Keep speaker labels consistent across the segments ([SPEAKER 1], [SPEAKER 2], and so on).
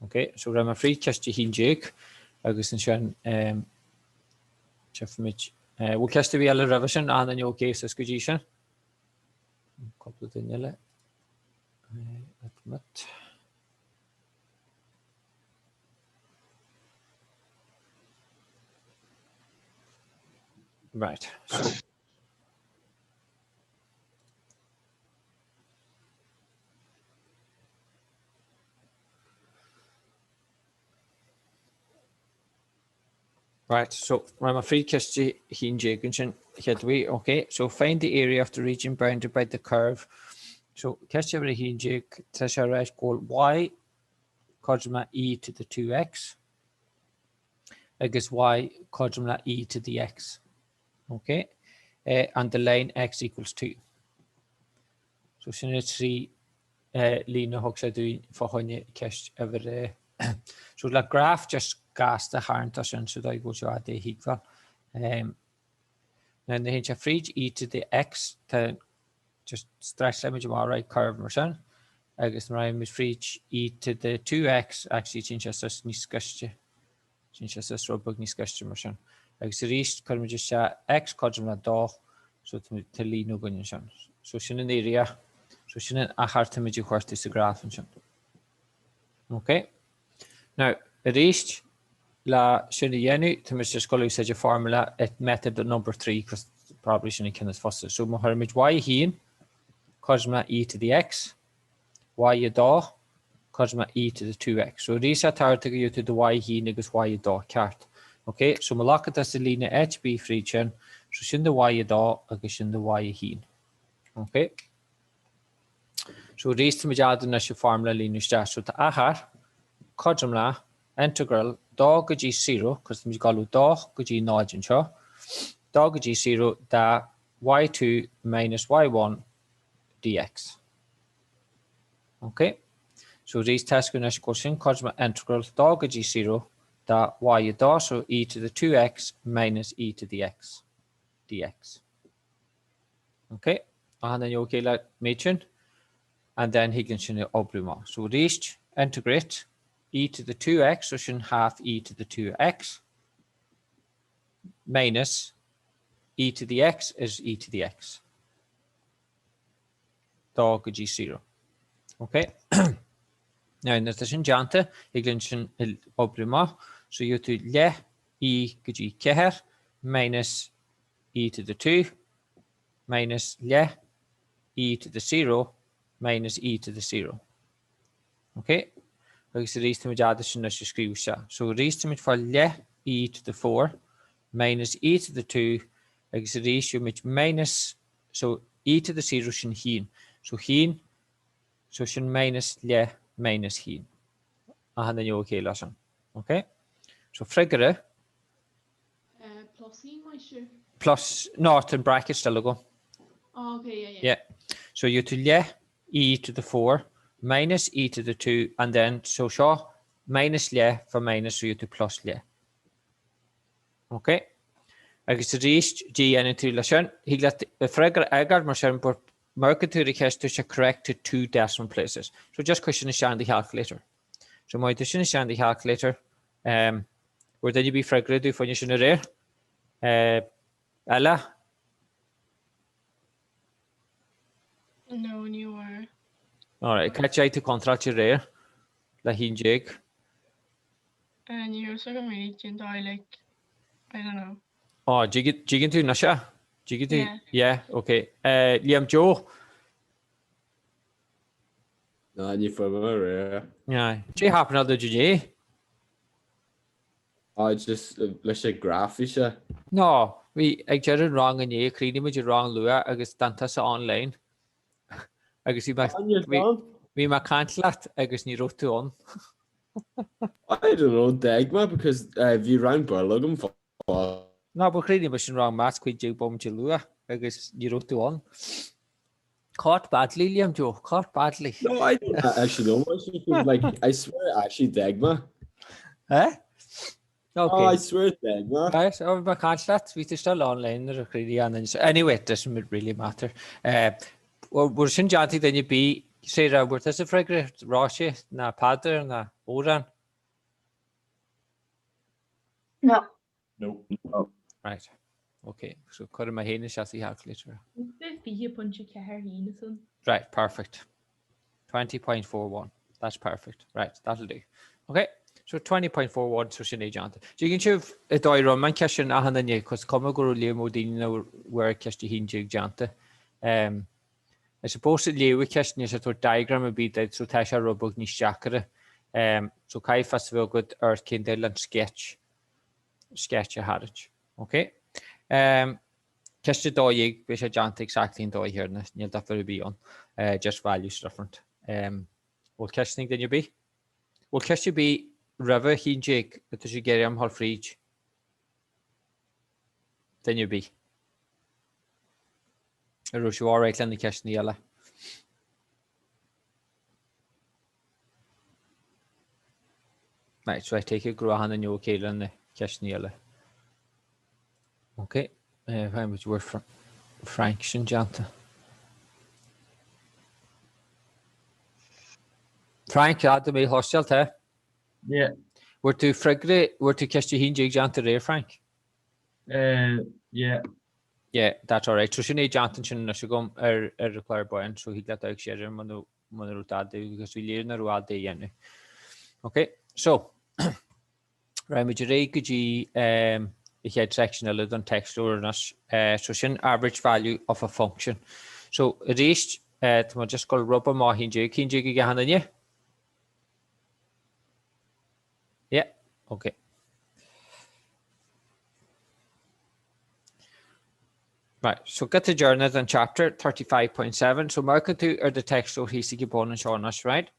[SPEAKER 1] Okay, so ra ma free cast hin Jake agus an sin chef Mitch we'll cast the other revision and then your case as couple of things right, so right, so I'm a free cast hin Jacob headway. Okay, so find the area of the region bounded by the curve. So cast every hin Jake Tasha right called y quadrumla e to the 2x. I guess y quadrumla e to the x. Okay, and the line x equals 2. So since it's 3 Lena hooks I do for honey cast every so the graph just gas the harness so that goes to add the equal. Then the hinge of free e to the x to just stretch image of our right curve person. I guess the rhyme is free e to the 2x actually changes this niscussion. Changes this robot niscussion person. I guess the reached curve just x quadrant dog so to lead no gun. So she in the area so she in a hard image of course is the graph and okay. Now the reached la shouldn't yenu to Mr. Scully said a formula at method number 3 because probably shouldn't can as fast. So my image y here cosma e to the x y da cosma e to the 2x. So these are targeting you to the y here negus y da cart. Okay, so my lock at the line HB free chain so shin the y da agus in the y here. Okay. So these to me add the formula line so to ahar cosma integral dog g 0 because we call dog g nod and show dog g 0 da y2 minus y1 dx. Okay, so these tests going to question cosma integral dog g 0 da y da so e to the 2x minus e to the x dx. Okay, and then you okay like mention and then he can show obluma. So these integrate e to the 2x, so should half e to the 2x minus e to the x is e to the x. Dog g 0. Okay. Now in this janta, iglinchen obrima, so you to le e g keher minus e to the 2 minus le e to the 0 minus e to the 0. Okay. Because the reason we add this in this screw so reason for le e to the 4 minus e to the 2 because the ratio which minus so e to the 0 shin heen so heen so shin minus le minus heen and then you okay lesson. Okay, so figure
[SPEAKER 2] plus heen my sure
[SPEAKER 1] plus not in brackets still go.
[SPEAKER 2] Oh, okay,
[SPEAKER 1] yeah so you to le e to the 4 minus e to the 2 and then so show minus le for minus so you to plus le. Okay, I guess the reached g and into lesson he got the fragger agar machine but market to request to correct to 2 decimal places. So just question is the calculator. So my decision is the calculator where did you be fragger do for you rare Ella
[SPEAKER 2] no you are
[SPEAKER 1] all right catch I to contract your rare la hin Jake
[SPEAKER 2] and you're so amazing like I don't know.
[SPEAKER 1] Oh, jig into Nasha? Jig into yeah, okay. Liam Joe.
[SPEAKER 3] No, you for rare.
[SPEAKER 1] Yeah. Jay happen out the GJ.
[SPEAKER 3] I just let's say graph is
[SPEAKER 1] No, we I did it wrong and you created image wrong Lua, I guess Dantas online. I guess we ma can't let I guess you wrote to on.
[SPEAKER 3] I don't know, Dagma, because if you ran Burlugum for
[SPEAKER 1] no, but creating machine wrong maths quit Jay bomb Chilua. I guess you wrote to on. Caught badly, Liam Joe. Caught badly.
[SPEAKER 3] No, I don't actually know much. Like I swear actually Dagma.
[SPEAKER 1] Eh? Okay.
[SPEAKER 3] Oh, I swear Dagma.
[SPEAKER 1] Right, so we can't let we still online anyway, it doesn't really matter. We're sin janti then you be say we're this a fragre Roshi na Padder na Oran.
[SPEAKER 2] No.
[SPEAKER 4] No.
[SPEAKER 1] Right. Okay. So cut my hand is as calculator. Right, perfect. 20.41. That's perfect. Right, that'll do. Okay. So 20.41 so sinné janta. So you can choose a diagram man question a han nie cos come go le modin no where question hinjig janta. I suppose it le question is a diagram a bit that so tasha robot ni shakara. So kai festival good earth kindle and sketch a harage. Okay. Question doig be a janta exactly in doi here nil that very be on just values different. What question then you be? What question be river he Jake that you get him half reach? Then you be. You are right in the question yellow. Right, so I take a grow hand and you okay in the question yellow. Okay, how much word from fraction janta? Frank, had to be hostile there.
[SPEAKER 4] Yeah.
[SPEAKER 1] Were to frigre, were to catch you jig janta there, Frank?
[SPEAKER 4] Yeah.
[SPEAKER 1] Yeah, that's all right. So she need Jonathan should go require Brian, so he let out share him on the because we learn a all day anyway. Okay, so right, we could had section a little text or us so she average value of a function. So it is to just call rubber ma hinjig again. Yeah, okay. Right, so get the journal and chapter 35.7. So market two are the text or he's components on us, right?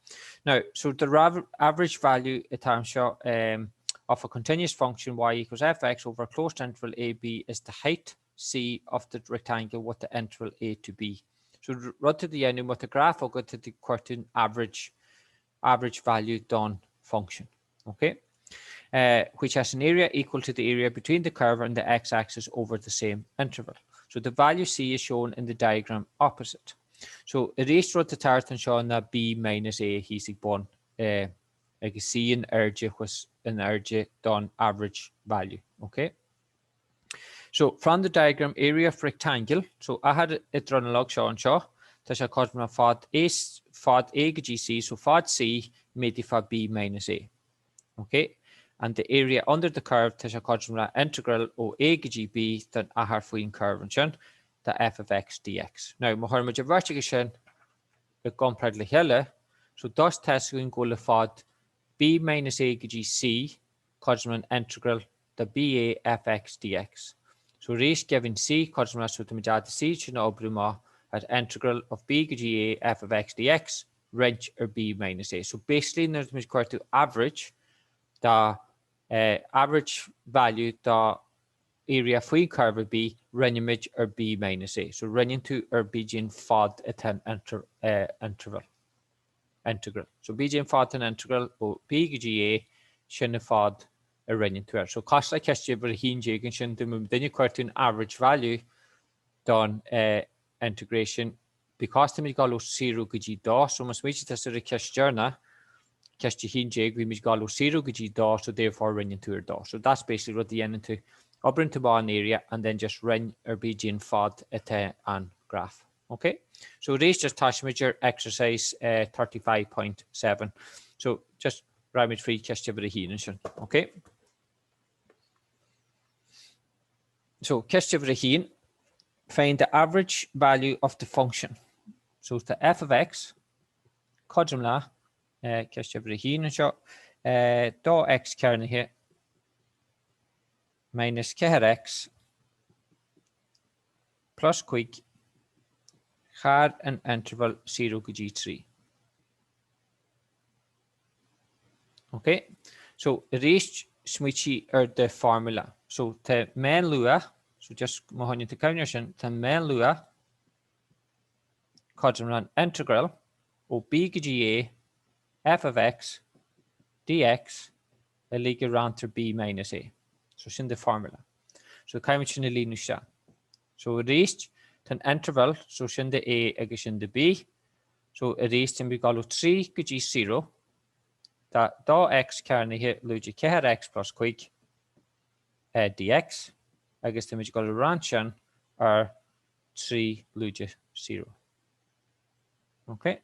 [SPEAKER 1] Now, so the average value of a continuous function y equals fx over a closed interval ab is the height c of the rectangle with the interval a to b. So run to the end with the graph or go to the quartile average value done function, okay? Which has an area equal to the area between the curve and the x-axis over the same interval. So the value C is shown in the diagram opposite. So it is what the tartan shown that B minus A he's born like C in RG was an RG done average value. Okay. So from the diagram area of rectangle, so I had it run along shown shaw. Tasha cosma fod A GC, so fod C made the fod B minus A. Okay. And the area under the curve is a constant integral o a GB than a harfuin curve and the f of x dx. Now, Mohammed vertication the completely helle, so does test going go le fod b minus a gc constant integral the ba fx dx. So race given c constant so the majority c should not obruma at integral of b ga f of x dx wrench or b minus a. So basically, there's quite to average the average value the area free curve would be image or b minus a. So running to or bgn fod at an integral. So bgn fod an integral or bga shin fod a running to. So cost like question but hinge and shin to move then you quite an average value done integration because to me go 0 gg do so must make it as a question Kesti hinjig we gal 0 gg do so therefore running to do. So that's basically what the end into up into one area and then just run or bgn fod at an graph. Okay, so this just task measure exercise 35.7. So just ramage free kesti over the hin. Okay, so kesti over the hin find the average value of the function. So the f of x codumla kesti over the hin do x kern here minus x plus quick had an interval 0 to g3. Okay, so reach switchy or the formula. So the Méan luach, so just mohon to countersion, the Méan luach an integral of b to ga f of x dx a league around to b minus a. So it's in the formula. So countersion the so reached an interval, so shin the a again the b. So erased and we got 3 to g0 that do x carry here logic x plus quick dx agus tá muid go ransean ar 3 luide 0. Okay?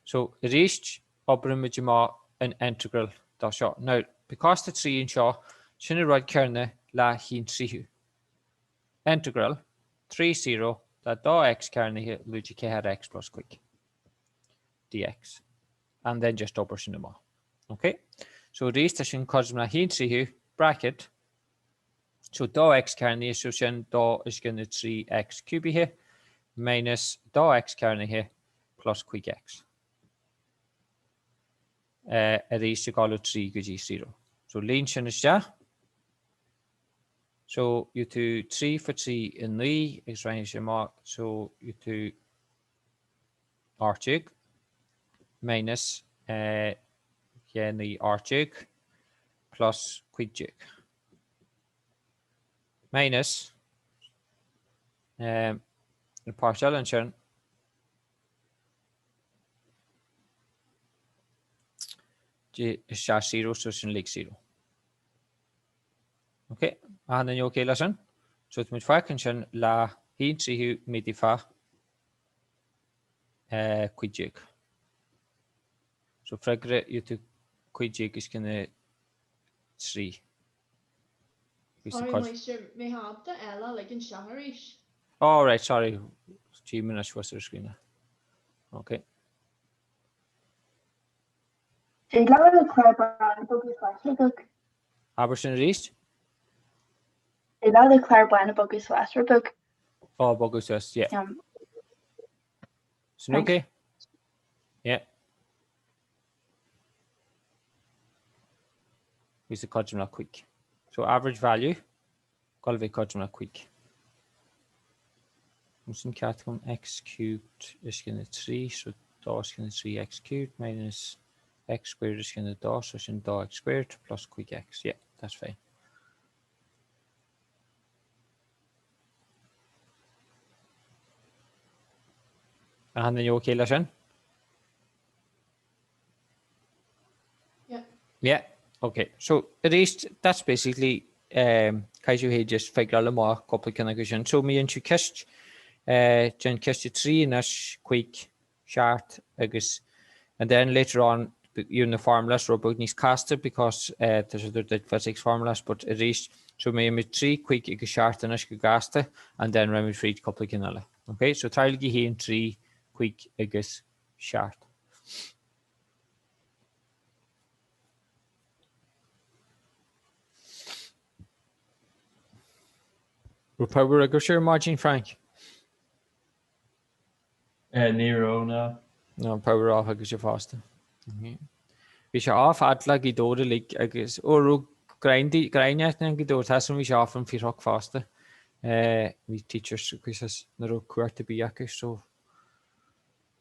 [SPEAKER 1] So reached operimid má an integral dá seo. Now, because the 3 in seo, sinna roid cerne la hín 3. Integral 3 0 that dá x cerne here luide ceir x plus quick dx. And then just oper sinna má. Okay? So reached sin cosm la hín 3 bracket. So dá x cerne so sin dá is gonna 3x cube here minus dá x cerne here plus quick x. A raised to call 3 go 0. So lean sin is ja. So you do 3 for 3 in the is range mark. So you do archig minus the archig plus quick jig minus the partial insurance. Is 0 so sin lig 0. Okay, and then you okay listen. So it's mit faken sin la hin 3 midi fa quidjig. So fregre you to quidjig is gonna 3.
[SPEAKER 5] Sorry, Meister, may have the Ella like in Shaharish.
[SPEAKER 1] All right, sorry. 2 minutes was the screen. Okay. Aberson reached.
[SPEAKER 6] The Claire Buena Bogus Western book.
[SPEAKER 1] Oh, Bogus West, yeah. So okay. Yeah. Is the codgemla quick. So average value, Galway codgemla quick. Muslim catcom x cubed is going to 3, so dot is going to 3x cubed minus x squared is going to dot, so in dot x squared plus quick x. Yeah, that's fine. And then you okay, listen?
[SPEAKER 5] Yeah.
[SPEAKER 1] Yeah. Okay. So at least that's basically Kaiju he just figure out more couple of connection. So me and you kissed Jen kissed 3 in us quick short agus and then later on you the formulas robot needs caster because there's other physics formulas but at least so me and 3 quick agus short in us gaster and then remedy free couple of canala. Okay, so try to get here in 3 quick agus short. Power a go share margin Frank.
[SPEAKER 4] Nero na.
[SPEAKER 1] No power off agus je faster. Vi sé off atla í dóra lig agus ó grindí graineart an go dór tas vi sé off an firach faster. Vi teachers quizzes na ro cuairta bí so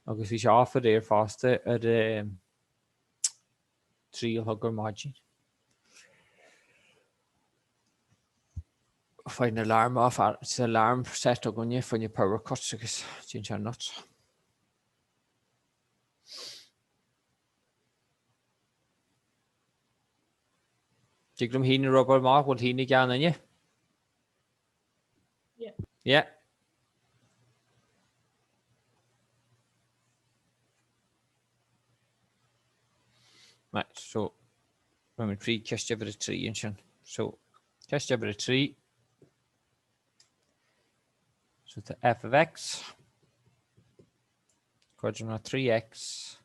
[SPEAKER 1] agus vi sé off ar faster ar 3 hugger margin. Find an alarm off. It's an alarm set on you for your power cuts because change your nuts. Diglum heen rubber mark what heen again on you?
[SPEAKER 5] Yeah.
[SPEAKER 1] Yeah. Right, so when we treat cast over a 3 inch. So cast over a 3. So the f of x, quadrant 3x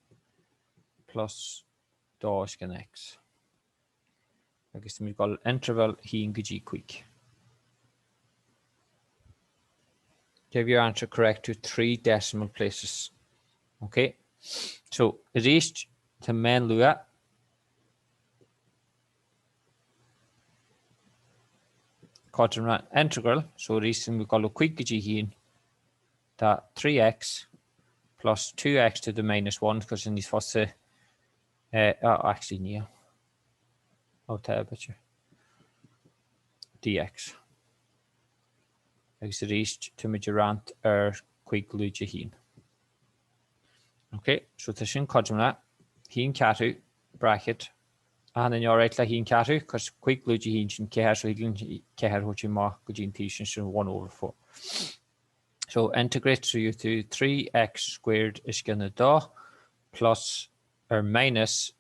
[SPEAKER 1] plus dash gan x. I guess we've got interval he and g quick. Give your answer correct to 3 decimal places. Okay, so it reached to Méan luach. Quadrant integral, so reason we call a quick g here that 3x plus 2x to the minus 1 because in these first actually near temperature dx. Is reached to majorant or quick lucha here. Okay, so this in quadrant here catu bracket And then you're right like heen carry, because quick luigi heen sin care so he care what you mark gujin t 1/4. So integrate through you to 3x squared is gonna do plus or minus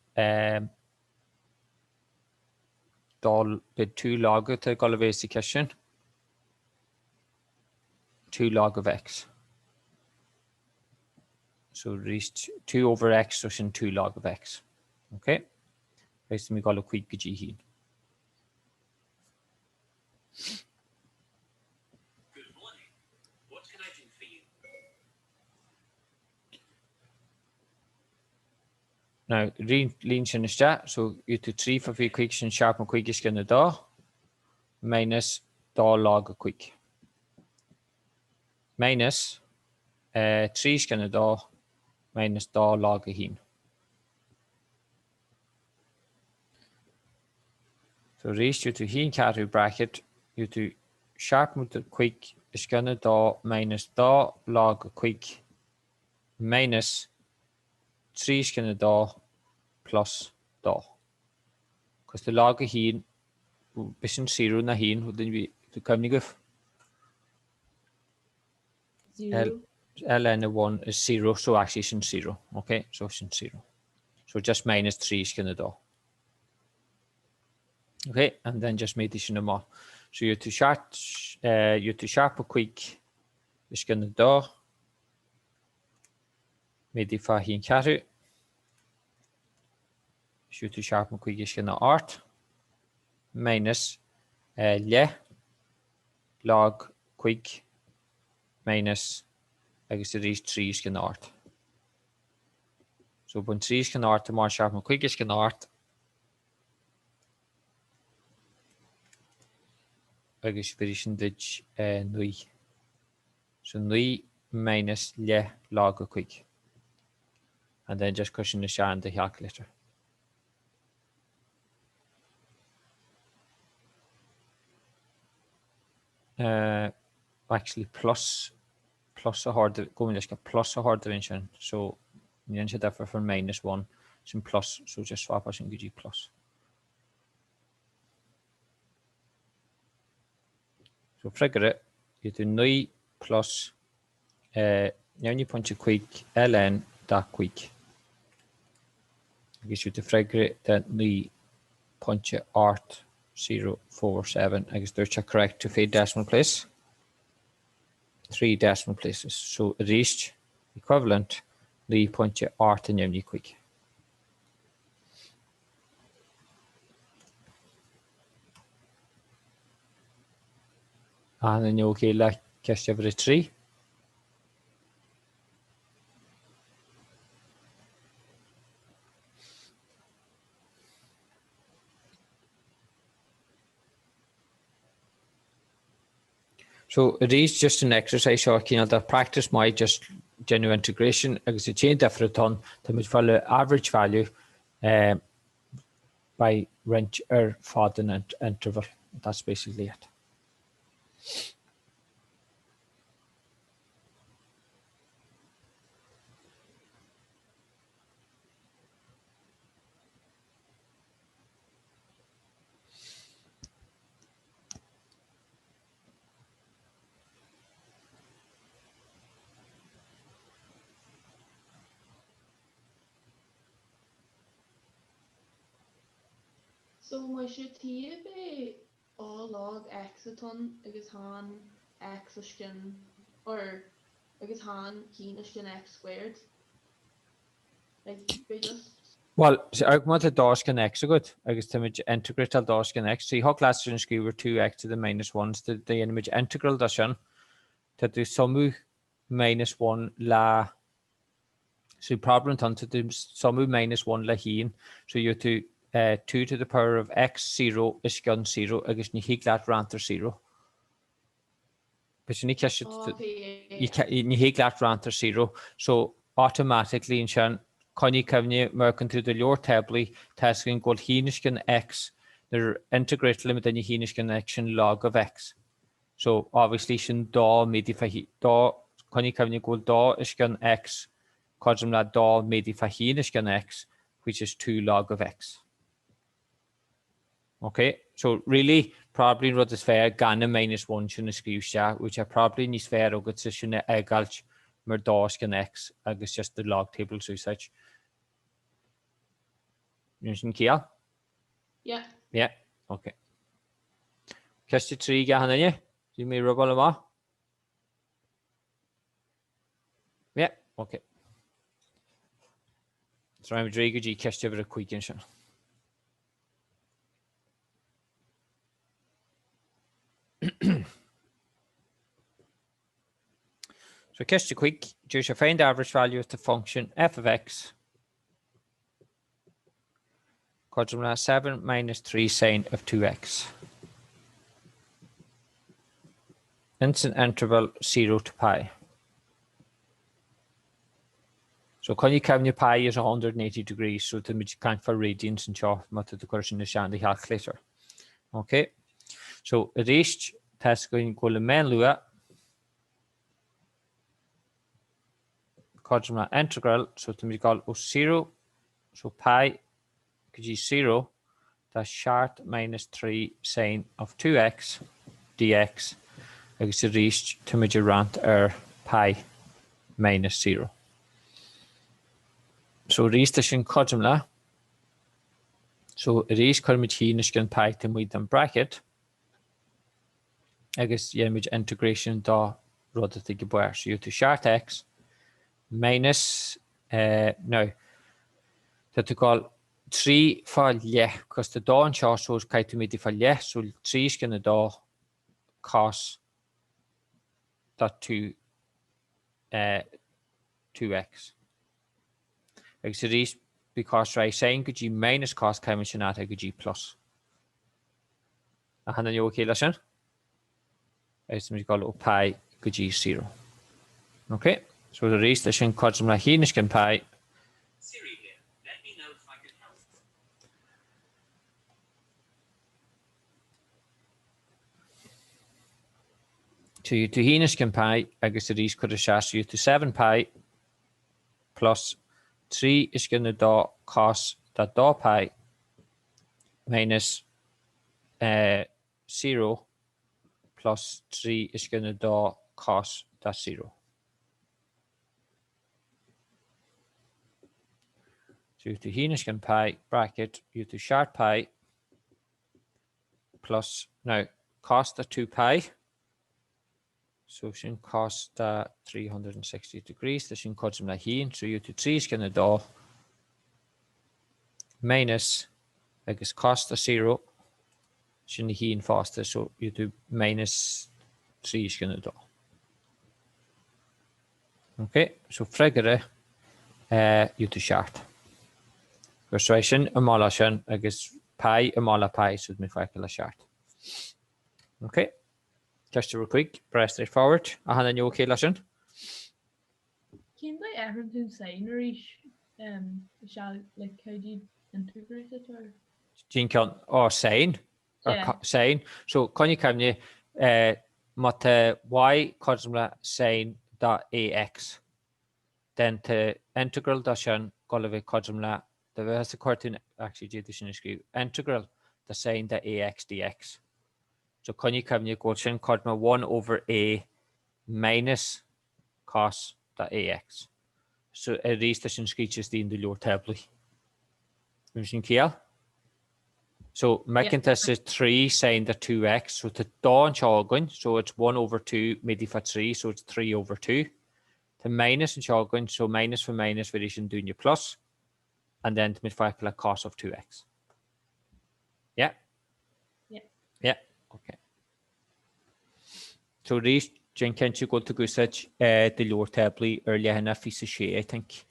[SPEAKER 1] dal bit 2 log to Golavesi question 2 log of x. So reached 2 over x so sin 2 log of x. Okay. Basically we got a quick gujin heen. Now, lean sin is that, so you to 3 for the quick sin sharp and quick is gonna do minus da log of quick. Minus 3 is gonna do minus da log of heen. So raised you to heen carry bracket, you to sharp with the quick is gonna do minus da log of quick minus 3 is gonna do plus da. Because the log of heen bisschen 0 na heen, what then we to come negative.
[SPEAKER 5] 0.
[SPEAKER 1] ln1 is 0, so actually it's in 0. Okay, so it's in 0. So just minus 3 is gonna do. Okay, and then just make this in a more. So you to sharp a quick is gonna do. Made the for heen carry. So to sharp a quick is gonna art minus log quick minus I guess it is 3 is gonna art. So when 3 is gonna art, the more sharp and quick is gonna art. I guess variation ditch nui. So nui minus log of quick. And then just cushion the share in the calculator. Actually plus a hard going just get plus a hard dimension. So you should differ from -1 some plus, so just swap us and give you plus. So figure it, you do nui plus now you punch a quick ln that quick. I guess you to figure it that nui punch art 047. I guess there's a correct to 3 decimal place. 3 decimal places. So reached equivalent nui punch art and you quick. And then you okay like cast every 3. So it is just an exercise so you know the practice might just genuine integration because it change different ton to which follow average value by range or fodden and interval. That's basically it.
[SPEAKER 5] So my should be all log x a ton agus han x a skin or agus han keen a skin x squared. Like they just
[SPEAKER 1] Well, so I want to dash can x so good. I guess to image integral dash can x. So how class in school were 2x to the -1s to the image integral dashan to do sumu -1 la. So problem on to do sumu -1 la heen. So you to 2 to the power of x 0 is gun 0. I guess you hit that ranter 0. But you need to you hit that ranter 0. So automatically in Shan. Can you come near merkin to the lower table tasking called Heniskin x, the integrate limit in Heniskin action log of x. So obviously shin da midi da can you come near called da iskin x, cosum la da midi Heniskin x, which is 2 log of x. Okay, so really, probably rud is fair, ganna -1 sin na scríbste, which are probably níos fair agad sa sin na egalt mar dás gan x, agus just the log table such. You sin Kiel?
[SPEAKER 5] Yeah.
[SPEAKER 1] Yeah, okay. Ceste 3 gahan inne? Do me rubble am? Yeah, okay. So I'm Drago G ceste over a quick in sin. So ceste quick, you should find the average value of the function f of x. Quadrumla 7 minus 3 sine of 2x. Instant interval 0 to pi. So can you count your pi is 180 degrees, so to make count for radians and chaff matter the question is the calculator. Okay, so it is test going to go to Méan luach. Quadrumla integral, so to make call 0, so pi could be 0, that's short minus 3 sine of 2x dx. Agus a ríist tuimiid rant pi minus 0. So ríist sin codumla. So a ríist chuimiid hínis gan pi tuimiid an bracket. Agus dhéimiid integration dá rud a go buir. So you to short x minus no. That to call 3 fáil lech, because the dá an seo so cai tuimiid fáil lech, so 3 gan a dá cos that 2x. Agus a ríist because right saying could you minus cos caiimi sin at could you plus. A hanna you okay listen? Is we call pi could you 0. Okay, so the ríist a sin codum na hínis gan pi.
[SPEAKER 7] Siri here, let me know if I can help.
[SPEAKER 1] So you to hínis gan pi, agus a ríist could have you to 7 pi plus 3 is going to do cos that do pi minus 0 plus 3 is going to do cos that 0. So you to hínis gan pi bracket you to short pi plus now cos the 2 pi. So sin cos the 360 degrees. The sin cos na hín. So you to 3 is going to do minus agus cos the 0. Sin hín faster. So you do minus 3 is going to do. Okay. So fregere you to short. Persuasion a mala sin agus pi a mala pi so me fakela short. Okay. Just real quick, press straightforward. A hanna you okay listen?
[SPEAKER 2] Can they ever do sine or shall like how do you integrate it or?
[SPEAKER 1] Jean can or sine or
[SPEAKER 2] Yeah.
[SPEAKER 1] sine. So can you come you mat y cosmla sine dot ax. Then to integral da sin golve cosmla the has the cartoon actually did this in script integral the sine dot ax dx. So can you come you go sin cosma 1 over a minus cos dot ax. So at least the sin screeches the in the lower table. Machine Kiel. So making this is 3 sine the 2x. So to dawn shotgun, so it's 1 over 2 maybe for 3, so it's 3 over 2. To minus and shotgun, so minus for minus variation doing your plus. And then to make like cos of 2x. Yeah?
[SPEAKER 2] Yeah.
[SPEAKER 1] Yeah. Okay. So these Jenkins you go to go such the lower table earlier in a piece of shit, I think.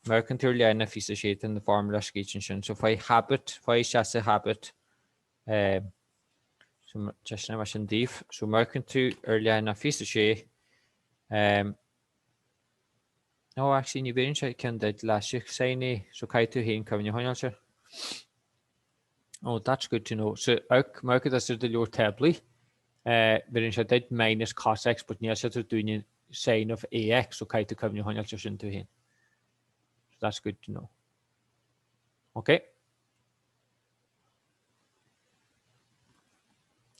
[SPEAKER 1] American earlier in a piece of shit in the formula sketching. So if I habit, if I just a habit, so just now I should div. So American to earlier in a piece of shit. No, actually, you been checking that last year saying so kai to him coming you answer. Oh, that's good to know. So American does the lower table. Wherein she did minus cos x, but near she's doing sine of ax, so kai to come you answer into him. So that's good to know. Okay.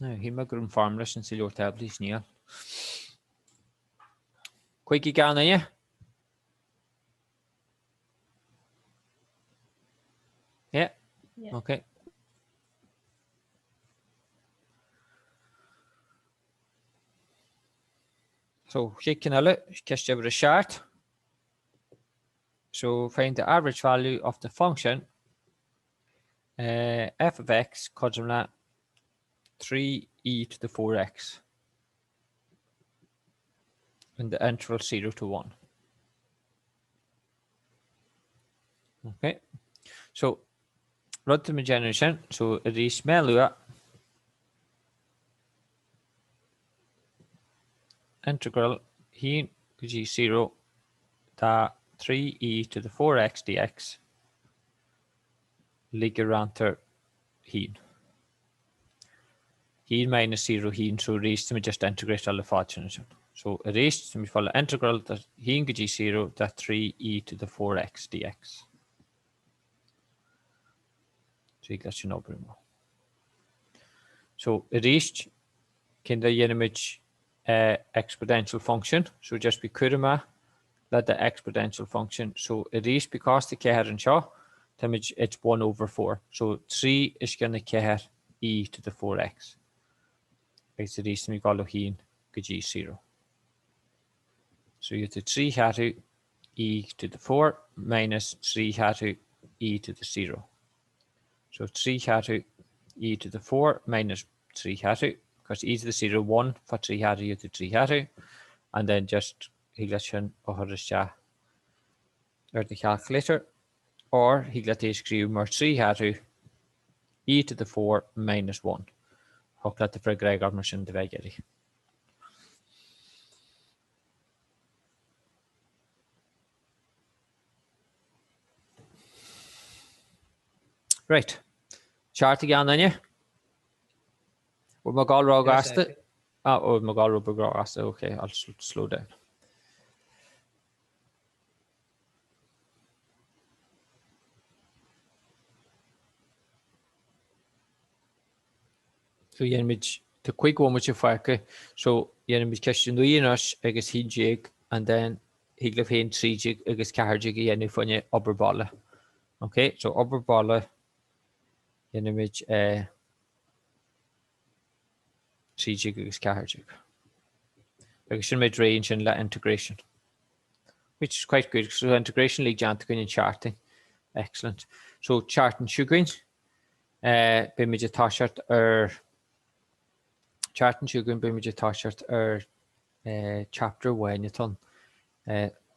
[SPEAKER 1] He mag grún farmless an silor tablis níl. Quick gan yeah? Yeah.
[SPEAKER 2] Yeah.
[SPEAKER 1] Okay. So shaking a look, catch over the chart. So find the average value of the function f of x comes 3e to the 4x in the interval 0 to 1. Okay, so run to my generation. So it is Méan luach integral he could 0 that 3e to the 4x dx ligaranter he minus 0 he so raised to me just integrate all the functions. So erased to me follow integral that he could 0 that 3e to the 4x dx. So that's your number. So erased can the image exponential function. So just be kurima that the exponential function. So erased because the care and shaw image it's 1 over 4. So 3 is gonna care e to the 4x. It's erased me call hin could 0. So you have the 3 hatu e to the 4 minus 3 hatu e to the 0. So 3 hatu e to the 4 minus 3 hatu, because e to the 0, 1 for 3 hatu, you to 3 hatu, and then just higlashan or the calculator, or higlates screw more 3 hatu e to the 4 minus 1. Hoklat the Greg Armerson the Vegeri. Right. Chart again then you. With my goal rog asked it. Oh, my goal rubber grog asked it. Okay, I'll slow down. So yen image the quick one which you fire. So yen image question do you know I guess he jig and then he gave him 3 jig I guess car jig yen if you upper ball. Okay, so upper ball yen image 3 jig I guess car jig. I guess mid range and integration, which is quite good. So integration league jant in charting. Excellent. So charting sugaring bimage tashart or charting sugaring bimage tashart or chapter 1 ton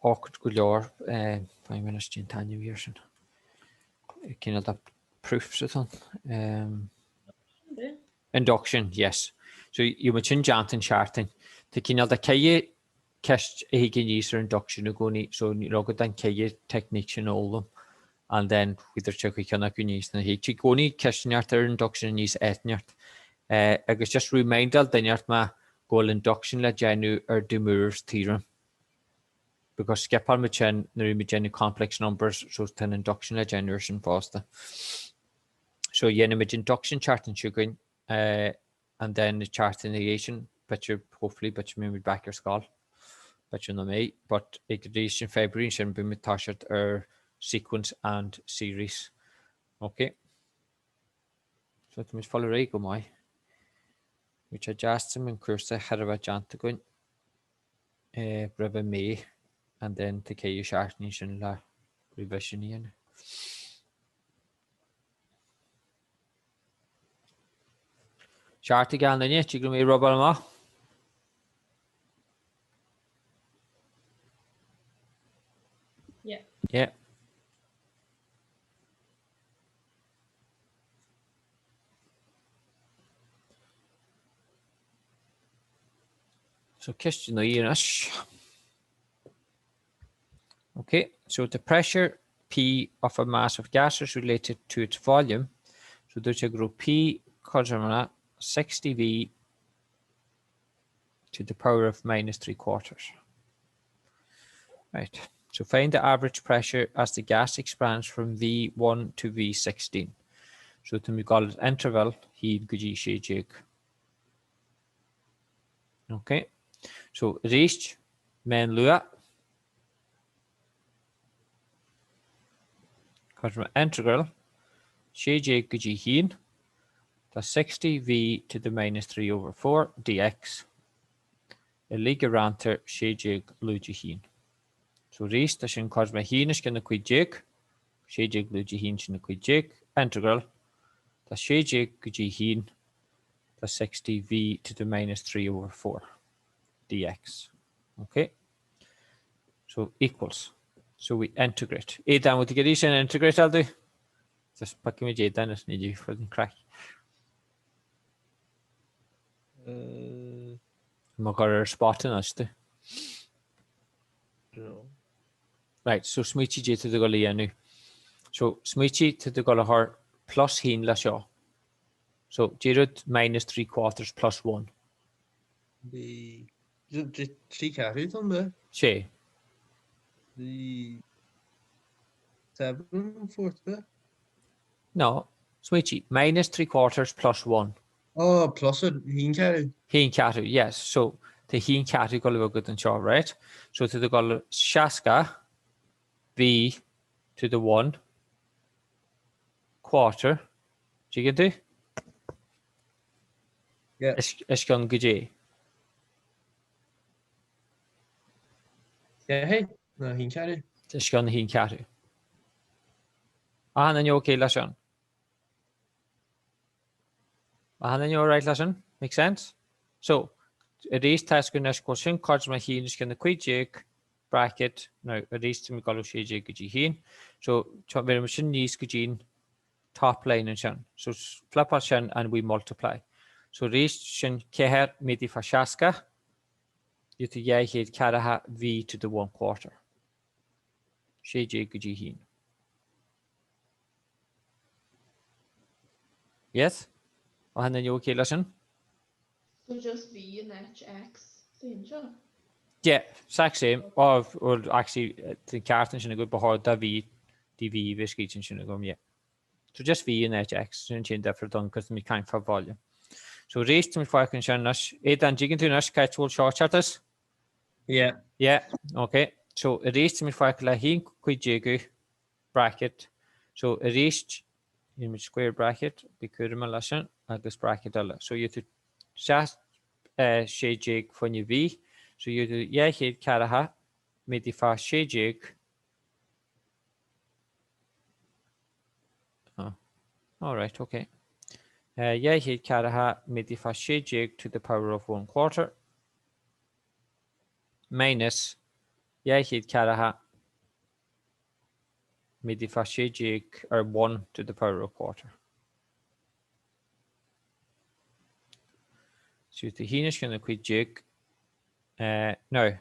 [SPEAKER 1] awkward galore 5 minutes in tanya years kind of proofs it on induction. Yes, so you mentioned jant and charting the kind of the key cast he can use for induction go so you know good then key techniques and all them. And then with the check we can use the he go ni question after induction is etnert. I guess just reminder then yart ma goal induction la genu or Demur's theorem. Because skip on machine the complex numbers so ten induction la generation faster. So you image induction chart and sugaring and then the chart negation, but you hopefully but you maybe back your skull. But you know me, but ignition February should be with Tashat or sequence and series. Okay. So it means follow right go my which adjusts them in course ahead of a jantagun breve May and then to K sharp nation la revision in. Chart again then yet you can be rubber ma.
[SPEAKER 2] Yeah.
[SPEAKER 1] Yeah. So question the okay, so the pressure P of a mass of gas is related to its volume. So there's a group P cosmona 60V to the power of minus 3/4. Right. So find the average pressure as the gas expands from V1 to V16. So to we call it interval, he could jig. Okay. So reached Méan luach. Cosma integral CJ Guji Heen. That's 60v to the minus 3 over 4 dx. A liga ranter CJ Luji Heen. So reached the shin Cosma Heen is going to quit jig. CJ Luji Heen shin quit jig. Integral. That's CJ Guji Heen. That's 60v to the minus 3 over 4 dx. Okay. So equals. So we integrate. Down with the addition integrate, I'll do. Just pick me J down as need you for the crack. I'm got a spot in us.
[SPEAKER 8] No.
[SPEAKER 1] Right, so Smitchy J to the gully now. So Smitchy to the gully her plus Heen la shaw. So Jared minus 3/4 plus 1.
[SPEAKER 8] The three carries on there.
[SPEAKER 1] Shay.
[SPEAKER 8] The 7/4 there.
[SPEAKER 1] No. Smitchy minus 3/4 plus 1.
[SPEAKER 8] Oh, plus a heen carry.
[SPEAKER 1] Heen Katu, yes. So the Heen Katu gully good and shaw, right? So to the gully Shaska V to the 1 quarter. Do you get it?
[SPEAKER 8] Yeah.
[SPEAKER 1] It's gone good.
[SPEAKER 8] Yeah, hey. No, heen carry.
[SPEAKER 1] It's gone Heen Katu. And then you're okay, Lashan. And then you're right, Lashan. Makes sense? So it is task in this question. Cards my Heen is going to quit jig bracket. Now it is to me galo shay jig Heen. So very much in these Gujin top line and shan. So flip our shan and we multiply. So reach shan keher midi fashaska. You to yay head karaha v to the 1/4. Shay jig Heen. Yes? And then you okay, listen?
[SPEAKER 5] So just V and HX, same job.
[SPEAKER 1] Yeah, exact same. Or actually, the carton should go behind the V, DV, whiskey should go, yeah. So just V and HX, shouldn't change that for done because we can't for volume. So race to me for I can share Nash. 8 and jigging to Nash, catch all short charters.
[SPEAKER 8] Yeah.
[SPEAKER 1] Yeah, okay. So a race to me for I can he quit jiggy bracket. So a race in square bracket, because my lesson at this bracket. So you to just shay jig for your V. So you do yeah head karaha, made the fast shay jig. Oh, all right, okay. Yeah head karaha, made the fast shay jig to the power of 1/4 minus yeah head karaha, made the fast shay jig or 1 to the power of 1/4. So the Henish going to quit jig. No.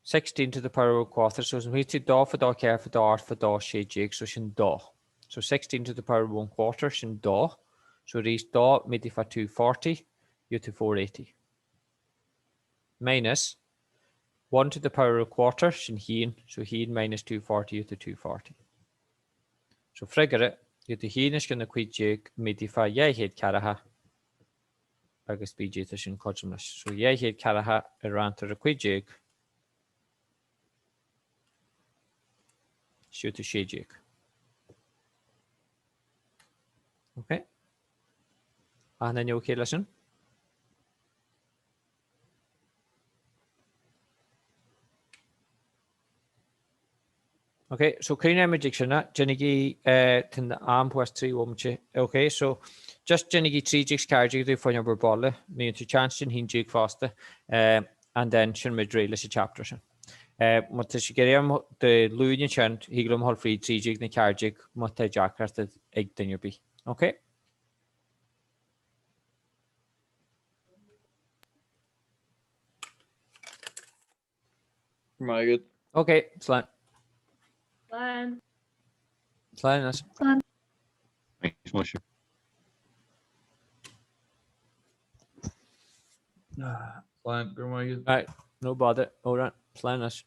[SPEAKER 1] 16 to the power of 1/4. So we to da for da care for da art for da shay jig. So shin da. So 16 to the power of 1/4 shin da. So reach da midi for 240. You to 480. Minus 1 to the power of 1/4 shin heen. So heen minus 240 you to 240. So figure it. You to Henish going to quit jig midi for yeah head karaha. Agus BG to shin kojumlash. So yeah head karaha around to the quit jig. Shoot to shay jig. Okay. And then you okay, listen. Okay, so clean image dictionary, Jenny tin the arm was 3 omche. Okay, so just Jenny 3 jigs carriage do for your ball, me to chance in hin jig faster, and then shin mid drill is a chapter. Mutta sigeriam the Luinian chant, Higlum hol free 3 jig the carriage, mutta jack the egg then you be. Okay.
[SPEAKER 9] My good.
[SPEAKER 1] Okay, Slan.
[SPEAKER 2] Plan.
[SPEAKER 1] Slan us.
[SPEAKER 9] Thanks, Musher.
[SPEAKER 8] Fine, go my good.
[SPEAKER 1] Right, no bother. All right, Slan us.